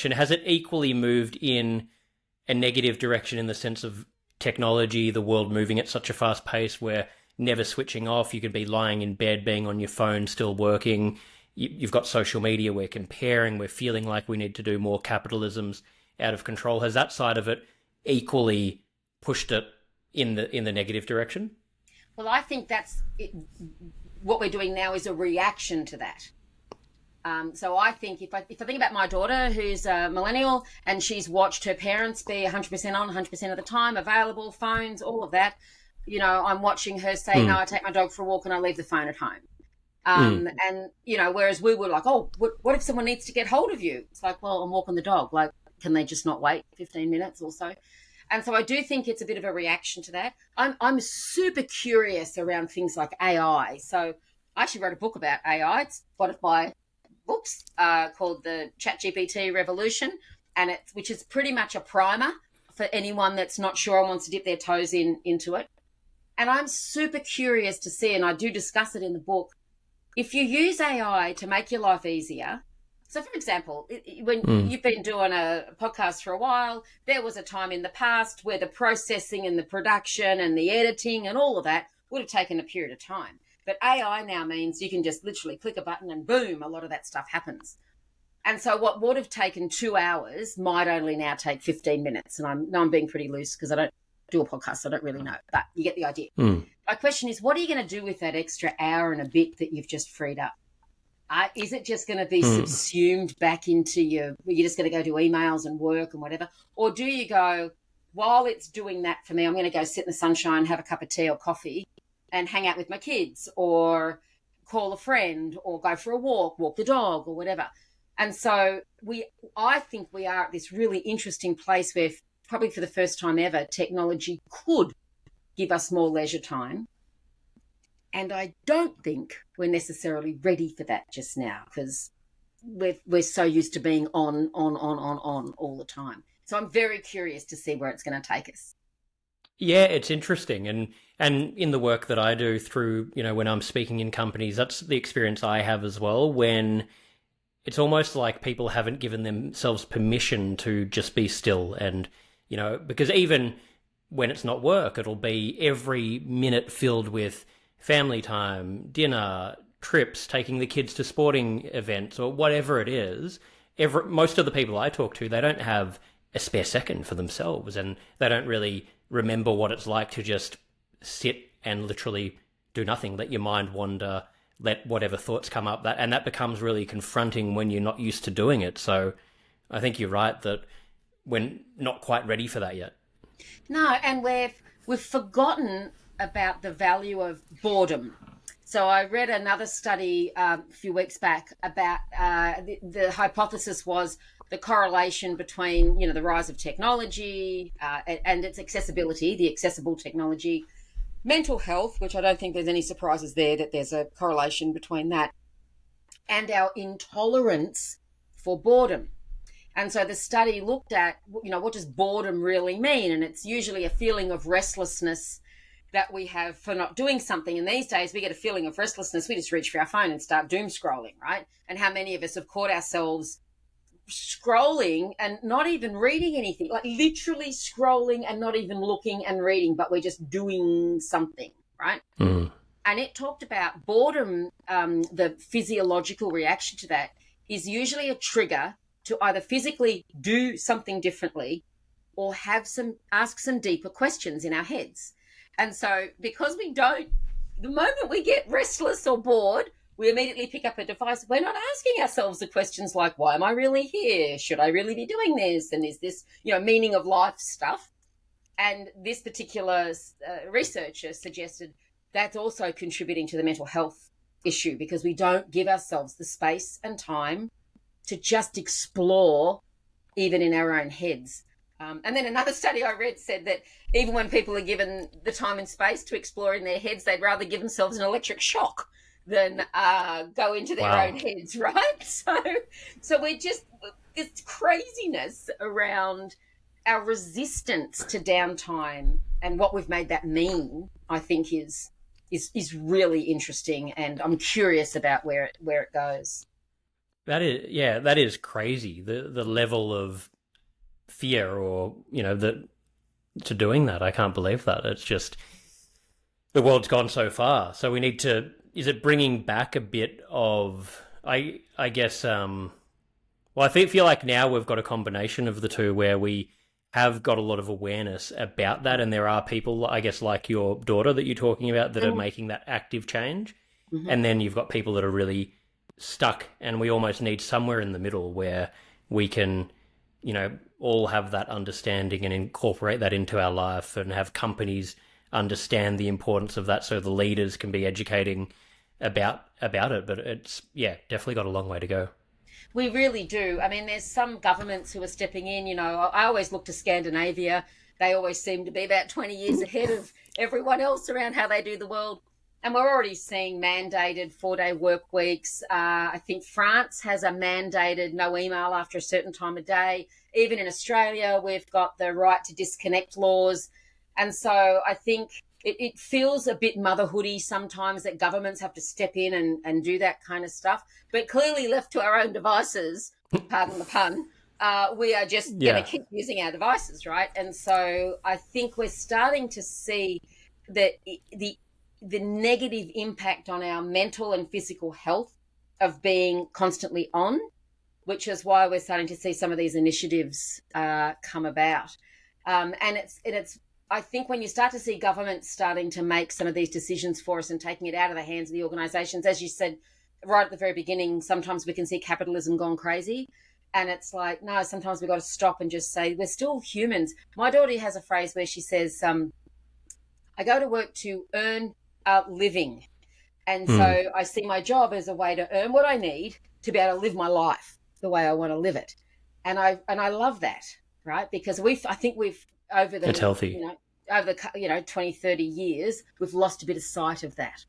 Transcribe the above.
direction. Has it equally moved in a negative direction in the sense of technology, the world moving at such a fast pace where never switching off, you could be lying in bed, being on your phone, still working. You've got social media, we're comparing, we're feeling like we need to do more, capitalism's out of control. Has that side of it equally pushed it in the negative direction? Well, I think that's it. What we're doing now is a reaction to that. So I think if I think about my daughter, who's a millennial, and she's watched her parents be 100% on, 100% of the time, available, phones, all of that, you know, I'm watching her say, no, I take my dog for a walk and I leave the phone at home. And, you know, whereas we were like, oh, what if someone needs to get hold of you? It's like, well, I'm walking the dog. Like, can they just not wait 15 minutes or so? And so I do think it's a bit of a reaction to that. I'm super curious around things like AI. So I actually wrote a book about AI. It's one of my books called the ChatGPT Revolution, and which is pretty much a primer for anyone that's not sure and wants to dip their toes into it. And I'm super curious to see, and I do discuss it in the book, if you use AI to make your life easier. So, for example, when you've been doing a podcast for a while, there was a time in the past where the processing and the production and the editing and all of that would have taken a period of time. But AI now means you can just literally click a button and boom, a lot of that stuff happens. And so what would have taken 2 hours might only now take 15 minutes. And I'm being pretty loose because I don't do a podcast, so I don't really know, but you get the idea. My question is, what are you going to do with that extra hour and a bit that you've just freed up? Is it just going to be subsumed back into you're just going to go do emails and work and whatever? Or do you go, while it's doing that for me, I'm going to go sit in the sunshine, have a cup of tea or coffee and hang out with my kids, or call a friend, or go for a walk the dog or whatever. And so I think we are at this really interesting place where probably for the first time ever, technology could give us more leisure time. And I don't think we're necessarily ready for that just now, because we're so used to being on all the time. So I'm very curious to see where it's going to take us. Yeah, it's interesting. And in the work that I do through, you know, when I'm speaking in companies, that's the experience I have as well, when it's almost like people haven't given themselves permission to just be still. And, you know, because even when it's not work, it'll be every minute filled with family time, dinner, trips, taking the kids to sporting events or whatever it is. Most of the people I talk to, they don't have a spare second for themselves, and they don't really remember what it's like to just sit and literally do nothing, let your mind wander, let whatever thoughts come up, and that becomes really confronting when you're not used to doing it. So I think you're right that we're not quite ready for that yet. No, and we've forgotten about the value of boredom. So I read another study a few weeks back about the hypothesis was the correlation between, you know, the rise of technology and its accessibility, the accessible technology, mental health, which I don't think there's any surprises there that there's a correlation between that, and our intolerance for boredom. And so the study looked at, you know, what does boredom really mean? And it's usually a feeling of restlessness that we have for not doing something. And these days we get a feeling of restlessness, we just reach for our phone and start doom scrolling, right? And how many of us have caught ourselves scrolling and not even reading anything, like literally scrolling and not even looking and reading, but we're just doing something, right? And it talked about boredom, the physiological reaction to that is usually a trigger to either physically do something differently or ask some deeper questions in our heads. And so because the moment we get restless or bored, we immediately pick up a device. We're not asking ourselves the questions like, why am I really here? Should I really be doing this? And is this, you know, meaning of life stuff? And this particular researcher suggested that's also contributing to the mental health issue, because we don't give ourselves the space and time to just explore even in our own heads. And then another study I read said that even when people are given the time and space to explore in their heads, they'd rather give themselves an electric shock than go into their own heads, right? So we're just, this craziness around our resistance to downtime and what we've made that mean, I think is really interesting, and I'm curious about where it goes. that is crazy. The level of fear, or that to doing that. I can't believe that. It's just the world's gone so far. So we need to. Is it bringing back a bit of? I guess. Well, feel like now we've got a combination of the two, where we have got a lot of awareness about that, and there are people, I guess, like your daughter that you're talking about, that are making that active change, and then you've got people that are really stuck, and we almost need somewhere in the middle where we can, all have that understanding and incorporate that into our life, and have companies understand the importance of that, so the leaders can be educating about it. But it's, definitely got a long way to go. We really do. I mean, there's some governments who are stepping in. I always look to Scandinavia. They always seem to be about 20 years ahead of everyone else around how they do the world. And we're already seeing mandated 4-day work weeks. I think France has a mandated no email after a certain time of day. Even in Australia, we've got the right to disconnect laws. And so I think it feels a bit motherhoody sometimes that governments have to step in and do that kind of stuff. But clearly, left to our own devices, pardon the pun, we are just going to keep using our devices, right? And so I think we're starting to see that the negative impact on our mental and physical health of being constantly on, which is why we're starting to see some of these initiatives come about. And it's I think when you start to see governments starting to make some of these decisions for us and taking it out of the hands of the organisations, as you said right at the very beginning, sometimes we can see capitalism gone crazy. And it's like, no, sometimes we've got to stop and just say, we're still humans. My daughter has a phrase where she says, I go to work to earn a living. And so I see my job as a way to earn what I need to be able to live my life the way I want to live it. And I love that, right? Because I think we've, over the, It's healthy. over the 20, 30 years, we've lost a bit of sight of that.